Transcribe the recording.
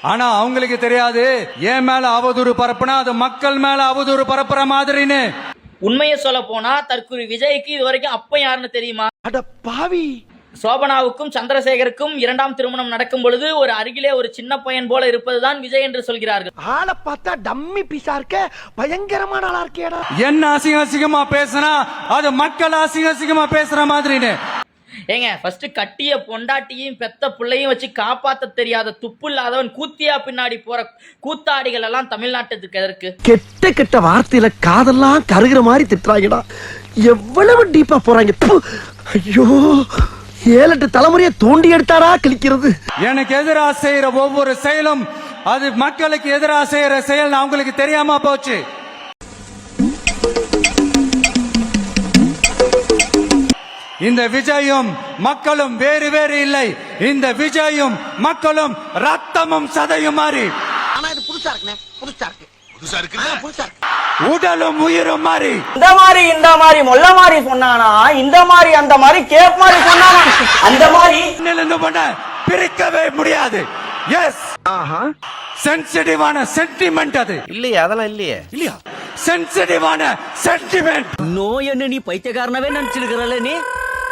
ஆனா அவங்களுக்கு தெரியாது என் மேல அவதூறு பரப்புனா அது மக்கள் மேல அவதூறு பரப்புற மாதிரின்னு. உண்மையை சொல்ல போனா தற்கொலை விஜய்க்கு இது வரைக்கும் அப்ப யாருன்னு தெரியுமா? அட பாவி. சோபனாவுக்கும் சந்திரசேகருக்கும் இரண்டாம் திருமணம் நடக்கும் பொழுது ஒரு அருகிலே ஒரு சின்ன பையன் போல இருப்பதுதான் விஜய் என்று சொல்கிறார்கள். ஆளை பார்த்தா டம்மி பீஸா இருக்க, பயங்கரமான ஆளா இருக்கேடா. என்ன அசிங்கமா பேசினா அது மக்கள் அசிங்கமா பேசுற மாதிரின்னு. ஏங்க ஃபர்ஸ்ட் கட்டிய பொண்டாட்டியும் பெத்த பிள்ளையும் வச்சு காப்பாத்த தெரியாத துப்பு இல்லாதவன் கூத்தியா பின்னாடி போற கூத்தாடிகள் எல்லாம் தமிழ்நாட்டுக்கு எதற்கு? கெட்ட கெட்ட வார்த்தையில காதெல்லாம் கருகிற மாதிரி திட்டுறாங்கடா. எவ்வளவு டீப்பா போறாங்க. ஐயோ, 7-8 தலைமுறையை தோண்டி எடுத்தாரா கிழிக்கிறது. எனக்கு எதிராக செய்யற ஒவ்வொரு செயலும் அது மக்களுக்கு எதிராக செய்யற செயல் அவங்களுக்கு தெரியாம போச்சு. இந்த விஜயும் மக்களும் வேறு வேறு இல்லை. இந்த விஜயும் மக்களும் ரத்தமும் சதையும் மாறி. ஆனா இது புதுசா இருக்குனே, புதுசா இருக்கு. உடலும் உயிரும் மாறி. இந்த மாதிரி மொல்ல மாதிரி சொன்னானா, இந்த மாதிரி அந்த மாதிரி கேப் மாதிரி சொன்னானா, அந்த மாதிரி நிலந்து பண்ண பிரிக்கவே முடியாது. எஸ், சென்சிட்டிவான சென்டிமெண்ட் அது. இல்லையா? அதெல்லாம் இல்லையே. இல்லையா? சென்சிட்டிவான சென்டிமெண்ட். நோய் என்ன நீ பைத்தியக்காரனவே நினைச்சிருக்கிறல்ல நீ?